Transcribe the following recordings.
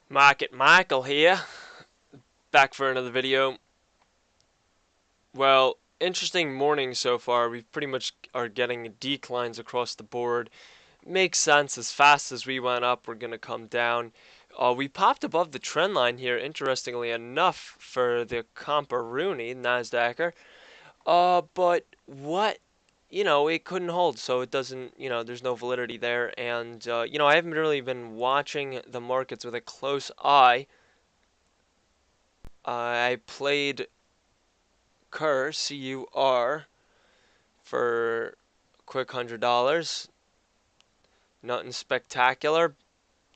Market Michael here, back for another video. Well, interesting morning so far. We pretty much are getting declines across the board. Makes sense. As fast as we went up, we're gonna come down. We popped above the trend line here, interestingly enough, for the Comparuni Nasdaqer. But what? It couldn't hold, so it doesn't. There's no validity there. And I haven't really been watching the markets with a close eye. I played Cur, C-U-R, for a quick $100. Nothing spectacular.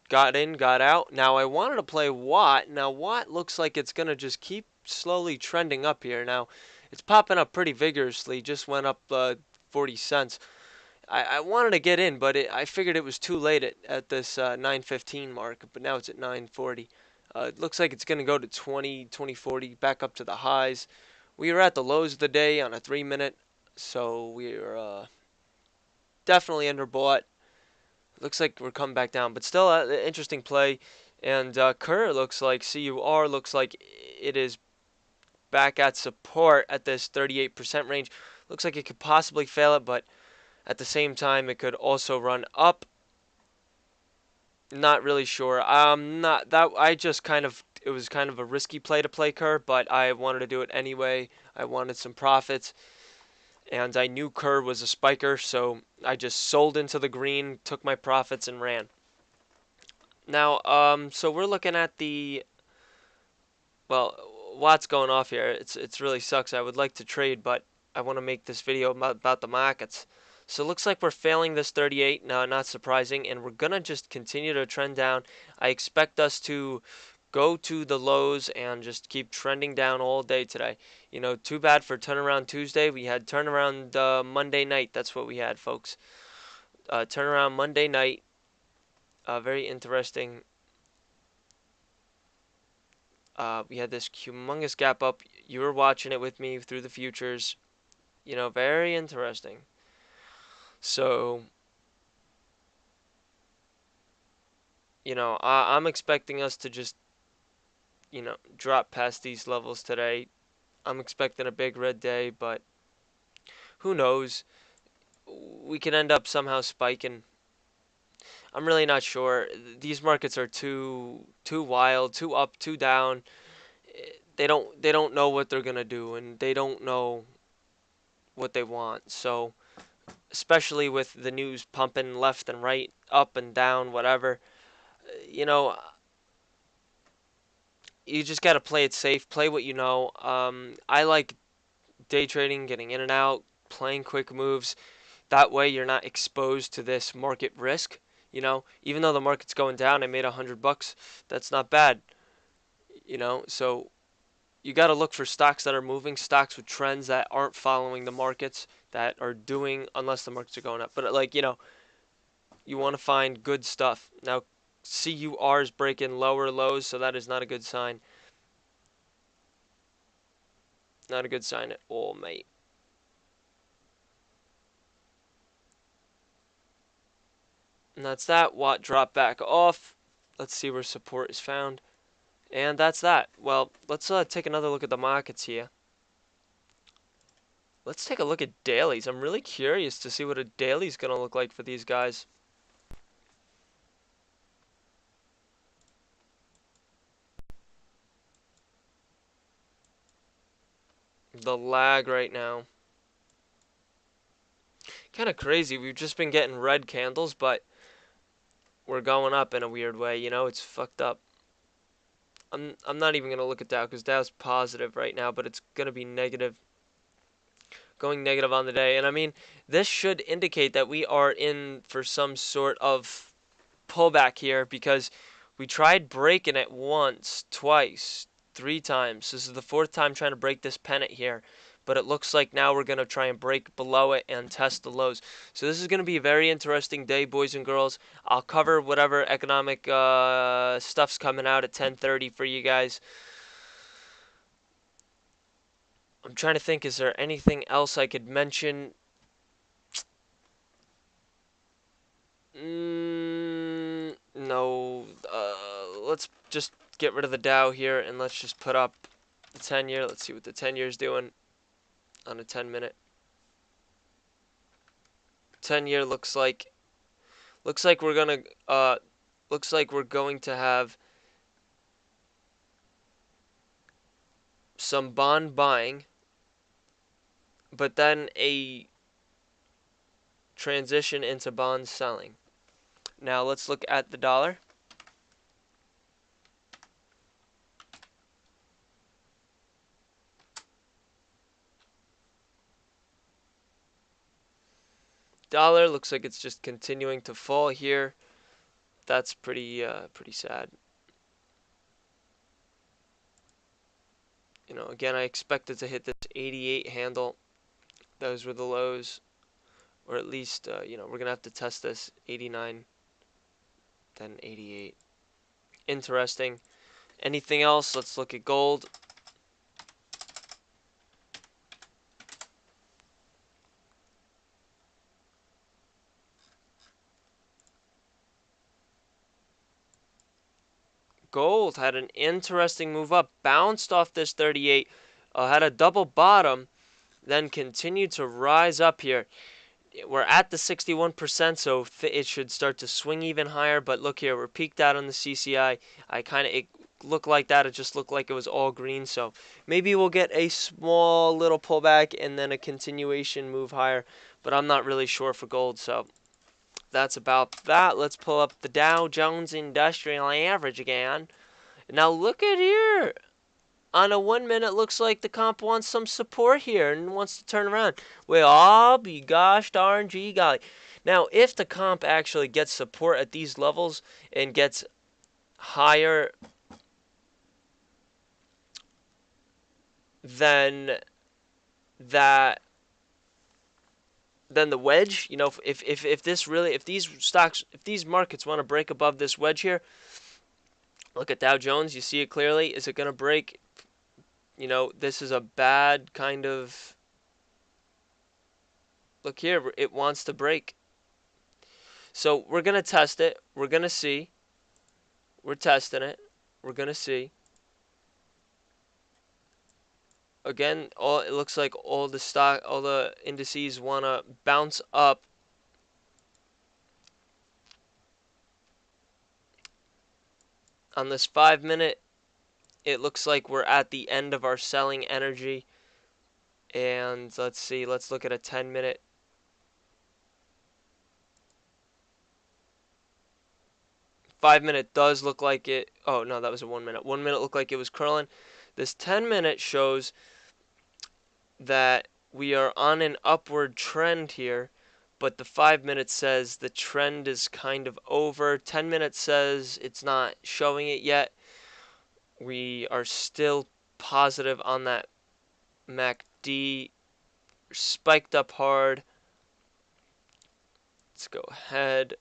Got in, got out. Now I wanted to play Watt. Now Watt looks like it's going to just keep slowly trending up here. Now it's popping up pretty vigorously. Just went up 40 cents. I wanted to get in, but I figured it was too late at this 9:15 mark. But now it's at 9:40. It looks like it's going to go to 2040, back up to the highs. We were at the lows of the day on a 3-minute, so we're definitely underbought. Looks like we're coming back down, but still an interesting play. And Cur looks like, CUR looks like it is back at support at this 38% range. Looks like it could possibly fail it, but at the same time, it could also run up. Not really sure. Not that I just kind of it was kind of a risky play to play Cur, but I wanted to do it anyway. I wanted some profits, and I knew Cur was a spiker, so I just sold into the green, took my profits, and ran. Now, so we're looking at the well, what's going off here? It's really sucks. I would like to trade, but I want to make this video about the markets. So it looks like we're failing this 38. No, not surprising, and we're gonna just continue to trend down. I expect us to go to the lows and just keep trending down all day today. Too bad for turnaround Tuesday. We had turnaround Monday night. That's what we had, folks. Turnaround Monday night. Very interesting. We had this humongous gap up. You were watching it with me through the futures. Very interesting. So, I'm expecting us to just, drop past these levels today. I'm expecting a big red day, but who knows? We could end up somehow spiking. I'm really not sure. These markets are too wild, too up, too down. They don't know what they're gonna do, and they don't know what they want. So, especially with the news pumping left and right, up and down, whatever, you know, you just got to play it safe, play what you know. I like day trading, getting in and out, playing quick moves. That way you're not exposed to this market risk. Even though the market's going down, I made $100. That's not bad. So you got to look for stocks that are moving, stocks with trends that aren't following the markets, that are doing, unless the markets are going up. But you want to find good stuff. Now, CUR is breaking lower lows, so that is not a good sign. Not a good sign at all, mate. And that's that. Watt dropped back off. Let's see where support is found. And that's that. Well, let's take another look at the markets here. Let's take a look at dailies. I'm really curious to see what a daily is going to look like for these guys. The lag right now. Kind of crazy. We've just been getting red candles, but we're going up in a weird way. It's fucked up. I'm not even going to look at Dow because Dow's positive right now, but it's going to be negative. Going negative on the day. And I mean, this should indicate that we are in for some sort of pullback here because we tried breaking it once, twice, 3 times. This is the 4th time trying to break this pennant here. But it looks like now we're going to try and break below it and test the lows. So this is going to be a very interesting day, boys and girls. I'll cover whatever economic stuff's coming out at 10:30 for you guys. I'm trying to think, is there anything else I could mention? no, let's just get rid of the Dow here and let's just put up the 10-year. Let's see what the 10-year is doing on a 10-minute. 10-year looks like we're gonna looks like we're going to have some bond buying, but then a transition into bond selling. Now let's look at the dollar. Dollar looks like it's just continuing to fall here. That's pretty sad. You know, again, I expected to hit this 88 handle. Those were the lows, or at least you know, we're gonna have to test this 89, then 88. Interesting. Anything else? Let's look at gold. Gold had an interesting move up, bounced off this 38, had a double bottom, then continued to rise up here. We're at the 61%, so it should start to swing even higher. But look here, we're peaked out on the CCI. It looked like that. It just looked like it was all green. So maybe we'll get a small little pullback and then a continuation move higher. But I'm not really sure for gold. So that's about that. Let's pull up the Dow Jones Industrial Average again. Now look at here. On a 1 minute, looks like the comp wants some support here and wants to turn around. Well, I'll be gosh darn gee golly. Now, if the comp actually gets support at these levels and gets higher than that, than the wedge, you know, if this really, if these stocks, if these markets want to break above this wedge here, look at Dow Jones, you see it clearly. Is it going to break? You know, this is a bad kind of, look here, it wants to break. So we're going to test it. We're going to see. We're testing it. We're going to see. Again, it looks like all the indices want to bounce up. On this 5 minute, it looks like we're at the end of our selling energy. And let's see, let's look at a 10 minute. 5 minute does look like it. Oh, no, that was a 1 minute. 1 minute looked like it was curling. This 10 minute shows that we are on an upward trend here, but the 5 minute says the trend is kind of over. 10 minutes says it's not showing it yet. We are still positive on that MACD. Spiked up hard. Let's go ahead.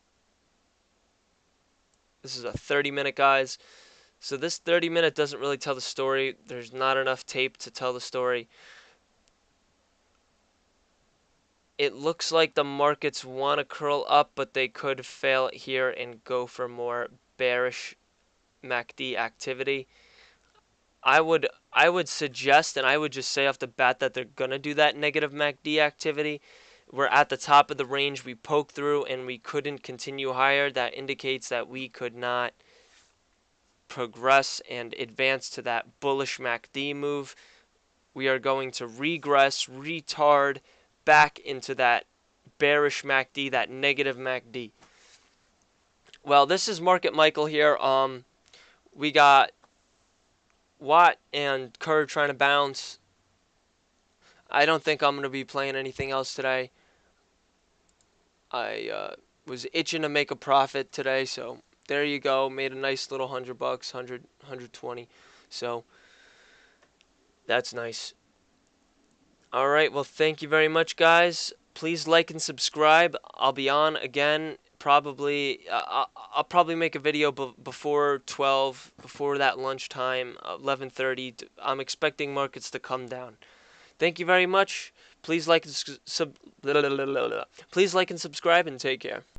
This is a 30 minute, guys. So this 30 minute doesn't really tell the story. There's not enough tape to tell the story. It looks like the markets want to curl up, but they could fail here and go for more bearish MACD activity. I would suggest, and I would just say off the bat, that they're going to do that negative MACD activity. We're at the top of the range we poked through and we couldn't continue higher. That indicates that we could not progress and advance to that bullish MACD move. We are going to regress, retard back into that bearish MACD, that negative MACD. Well, this is Market Michael here. We got Watt and Kerr trying to bounce. I don't think I'm going to be playing anything else today. I was itching to make a profit today, so there you go. Made a nice little $100, 120. So that's nice. All right, well, thank you very much, guys. Please like and subscribe. I'll be on again probably. I'll probably make a video before 12, before that lunchtime, 11:30. I'm expecting markets to come down. Thank you very much. Please like and subscribe and take care.